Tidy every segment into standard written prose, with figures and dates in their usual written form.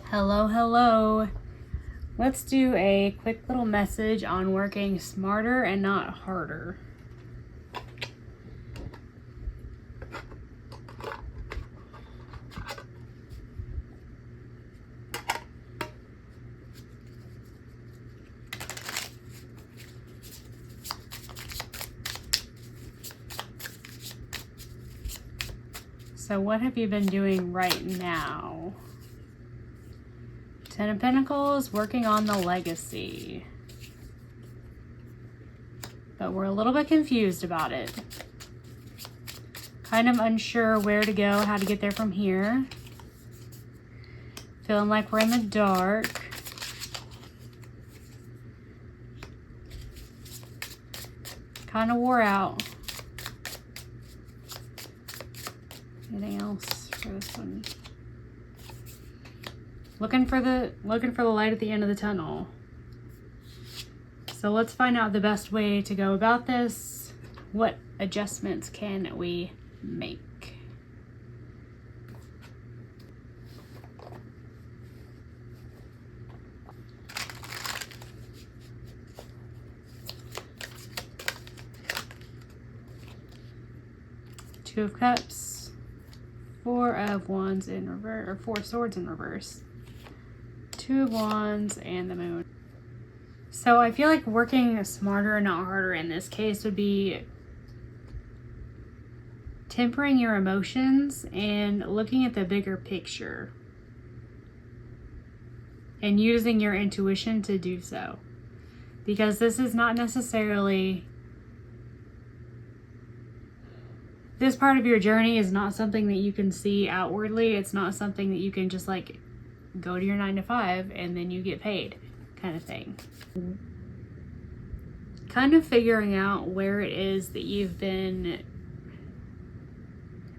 Hello, hello. Let's do a quick little message on working smarter and not harder. So what have you been doing right now? Ten of Pentacles, working on the legacy. But we're a little bit confused about it. Kind of unsure where to go, how to get there from here. Feeling like we're in the dark. Kind of wore out. Anything else for this one? Looking for the light at the end of the tunnel. So let's find out the best way to go about this. What adjustments can we make? Two of Cups, Four of Wands in reverse, or Four Swords in reverse. Two of Wands and the Moon. So I feel like working smarter and not harder in this case would be tempering your emotions and looking at the bigger picture and using your intuition to do so. Because this is not necessarily, this part of your journey is not something that you can see outwardly. It's not something that you can just like go to your 9 to 5 and then you get paid kind of thing. Kind of figuring out where it is that you've been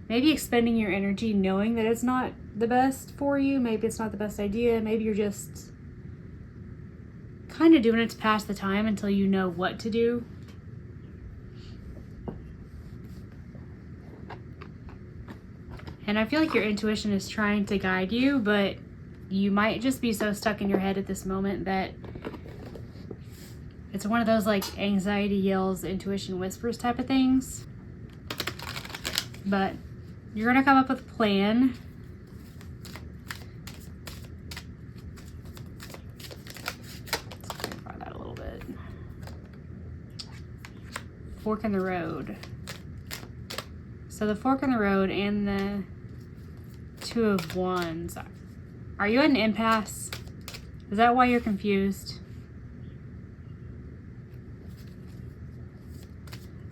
maybe expending your energy knowing that it's not the best for you. Maybe it's not the best idea. Maybe you're just kind of doing it to pass the time until you know what to do. And I feel like your intuition is trying to guide you, but you might just be so stuck in your head at this moment that it's one of those like anxiety yells, intuition whispers type of things. But you're gonna come up with a plan. Let's clarify that a little bit. Fork in the road. So the fork in the road and the Two of Wands. Are you at an impasse? Is that why you're confused?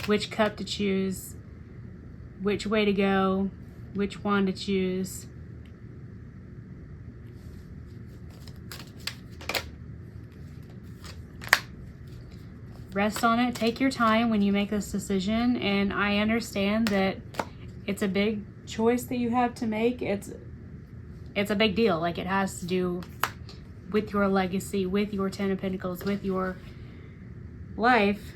Which cup to choose? Which way to go? Which wand to choose? Rest on it. Take your time when you make this decision. And I understand that it's a big choice that you have to make. It's a big deal. Like, it has to do with your legacy, with your 10 of Pentacles, with your life.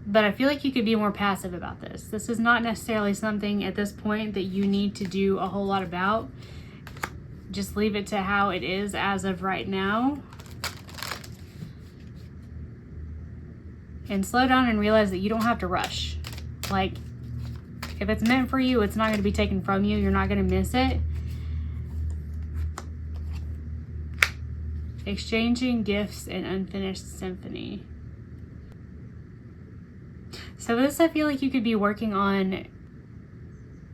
But I feel like you could be more passive about this. This is not necessarily something at this point that you need to do a whole lot about. Just leave it to how it is as of right now. And slow down and realize that you don't have to rush. Like, if it's meant for you, it's not going to be taken from you. You're not going to miss it. Exchanging gifts and unfinished symphony. So this, I feel like you could be working on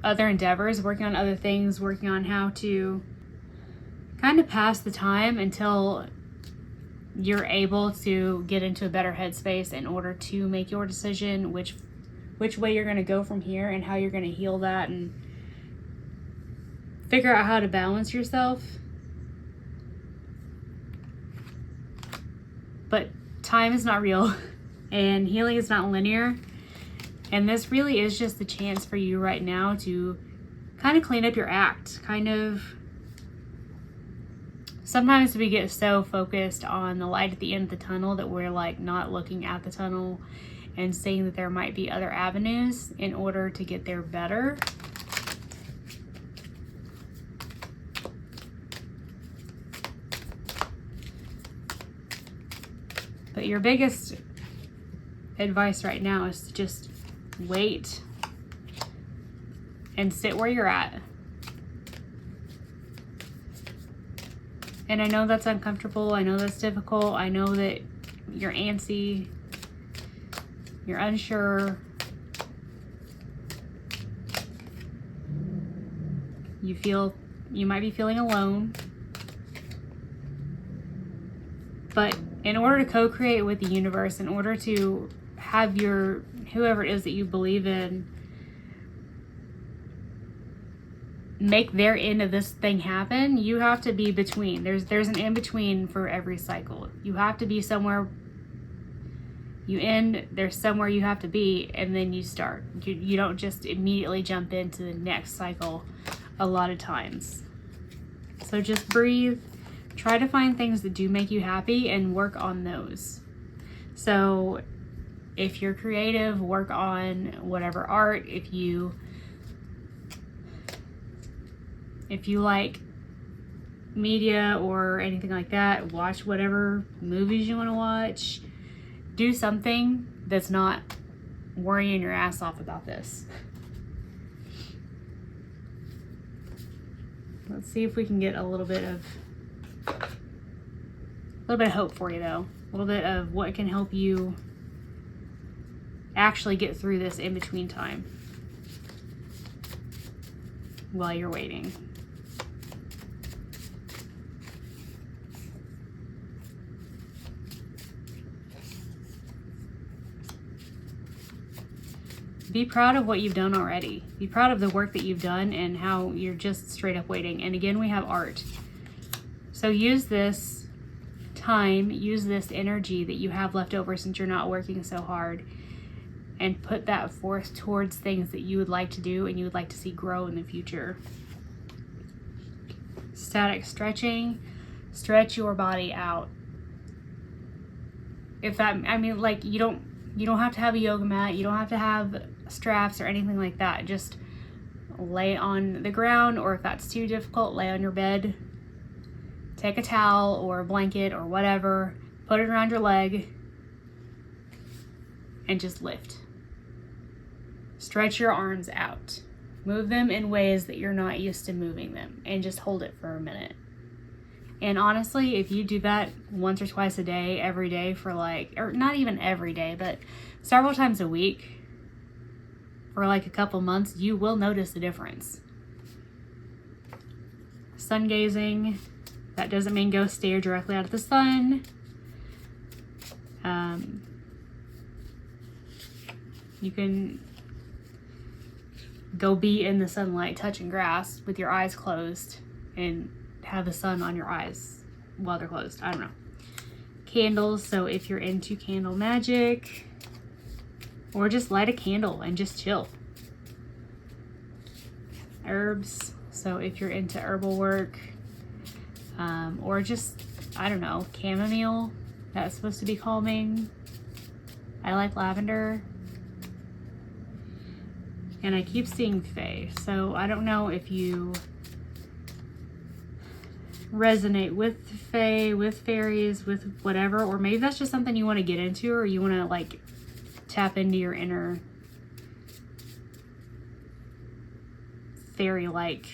other endeavors, working on other things, working on how to kind of pass the time until you're able to get into a better headspace in order to make your decision, which way you're going to go from here and how you're going to heal that and figure out how to balance yourself. But time is not real and healing is not linear. And this really is just the chance for you right now to kind of clean up your act. Sometimes we get so focused on the light at the end of the tunnel that we're like not looking at the tunnel and seeing that there might be other avenues in order to get there better. But your biggest advice right now is to just wait and sit where you're at. And I know that's uncomfortable. I know that's difficult. I know that you're antsy. You're unsure. You might be feeling alone. But in order to co-create with the universe, in order to have your, whoever it is that you believe in, make their end of this thing happen, you have to be between. There's an in-between for every cycle. You have to be somewhere. You end, there's somewhere you have to be, and then you start. You don't just immediately jump into the next cycle a lot of times. So just breathe. Try to find things that do make you happy and work on those. So if you're creative, work on whatever art. If you like media or anything like that, watch whatever movies you want to watch. Do something that's not worrying your ass off about this. Let's see if we can get a little bit of hope for you, though. A little bit of what can help you actually get through this in-between time while you're waiting. Be proud of what you've done already. Be proud of the work that you've done and how you're just straight up waiting. And again, we have art. So use this time, use this energy that you have left over since you're not working so hard, and put that forth towards things that you would like to do and you would like to see grow in the future. Static stretching, stretch your body out. If that, I mean, like, you don't have to have a yoga mat, you don't have to have straps or anything like that. Just lay on the ground, or if that's too difficult, lay on your bed. Take a towel or a blanket or whatever, put it around your leg, and just lift. Stretch your arms out. Move them in ways that you're not used to moving them, and just hold it for a minute. And honestly, if you do that once or twice a day, every day for or not even every day, but several times a week for like a couple months, you will notice the difference. Sun gazing, that doesn't mean go stare directly out at the sun. You can go be in the sunlight, touching grass with your eyes closed, and have the sun on your eyes while they're closed. I don't know. Candles, so if you're into candle magic, or just light a candle and just chill. Herbs, so if you're into herbal work, or just, I don't know, chamomile, that's supposed to be calming. I like lavender. And I keep seeing fae, so I don't know if you resonate with fae, with fairies, with whatever, or maybe that's just something you want to get into, or you want to like tap into your inner fairy-like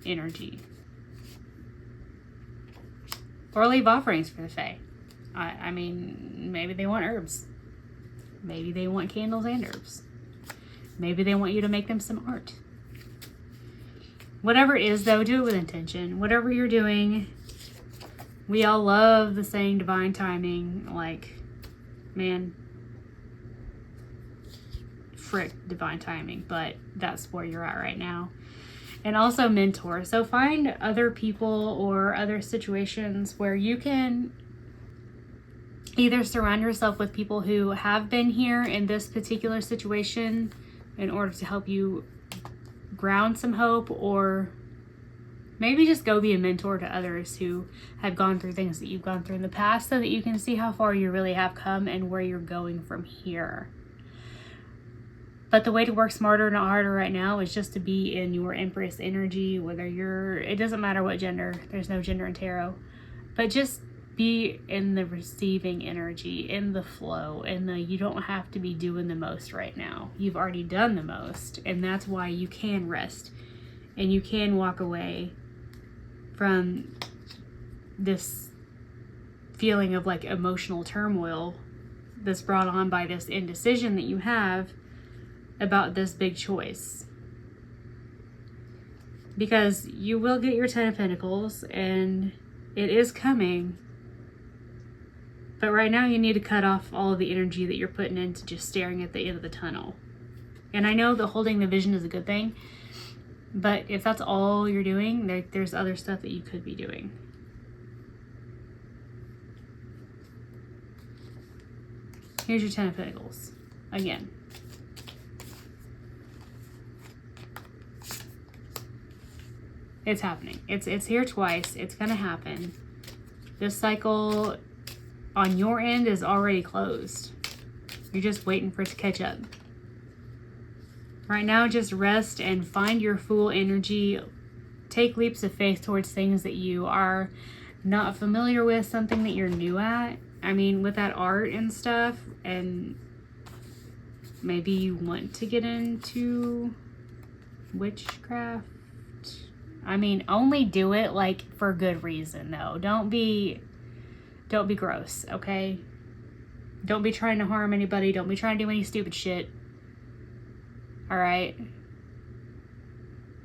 energy. Or leave offerings for the fae. I mean, maybe they want herbs. Maybe they want candles and herbs. Maybe they want you to make them some art. Whatever it is, though, do it with intention. Whatever you're doing, we all love the saying divine timing. Like, man, frick divine timing, but that's where you're at right now. And also mentor. So find other people or other situations where you can either surround yourself with people who have been here in this particular situation in order to help you ground some hope, or maybe just go be a mentor to others who have gone through things that you've gone through in the past, so that you can see how far you really have come and where you're going from here. But the way to work smarter, not harder right now, is just to be in your Empress energy, whether it doesn't matter what gender, there's no gender in tarot, but just be in the receiving energy, in the flow, and you don't have to be doing the most right now. You've already done the most, and that's why you can rest and you can walk away from this feeling of like emotional turmoil that's brought on by this indecision that you have about this big choice. Because you will get your 10 of Pentacles and it is coming. But right now you need to cut off all of the energy that you're putting into just staring at the end of the tunnel. And I know that holding the vision is a good thing, but if that's all you're doing, there's other stuff that you could be doing. Here's your 10 of Pentacles. Again. It's happening. It's here twice. It's going to happen. This cycle on your end is already closed. You're just waiting for it to catch up. Right now, just rest and find your full energy. Take leaps of faith towards things that you are not familiar with, something that you're new at. I mean, with that art and stuff, and maybe you want to get into witchcraft. I mean, only do it like for good reason though. Don't be gross, okay? Don't be trying to harm anybody. Don't be trying to do any stupid shit. All right?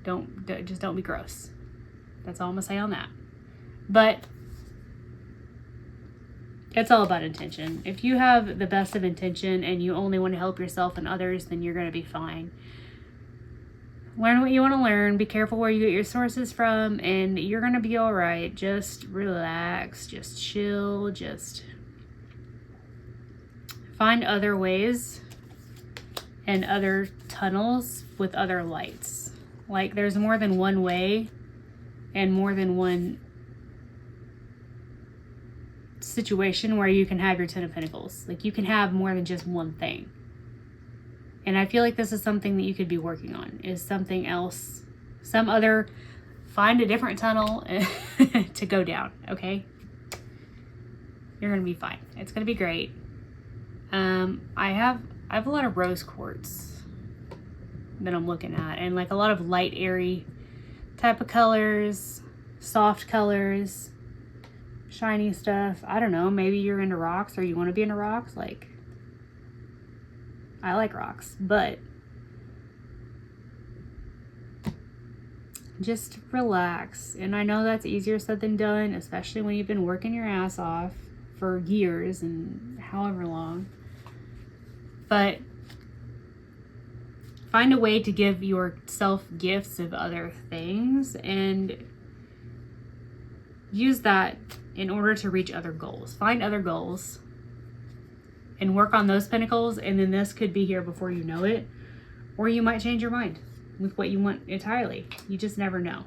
Just don't be gross. That's all I'm gonna say on that. But it's all about intention. If you have the best of intention and you only want to help yourself and others, then you're gonna be fine. Learn what you want to learn. Be careful where you get your sources from, and you're going to be all right. Just relax. Just chill. Just find other ways and other tunnels with other lights. Like, there's more than one way and more than one situation where you can have your 10 of Pentacles. Like, you can have more than just one thing. And I feel like this is something that you could be working on, is something else, find a different tunnel to go down, okay? You're going to be fine. It's going to be great. I have a lot of rose quartz that I'm looking at, and like a lot of light, airy type of colors, soft colors, shiny stuff. I don't know, maybe you're into rocks or you want to be into rocks, like, I like rocks, but just relax. And I know that's easier said than done, especially when you've been working your ass off for years and however long. But find a way to give yourself gifts of other things and use that in order to reach other goals. Find other goals and work on those pentacles, and then this could be here before you know it. Or you might change your mind with what you want entirely. You just never know.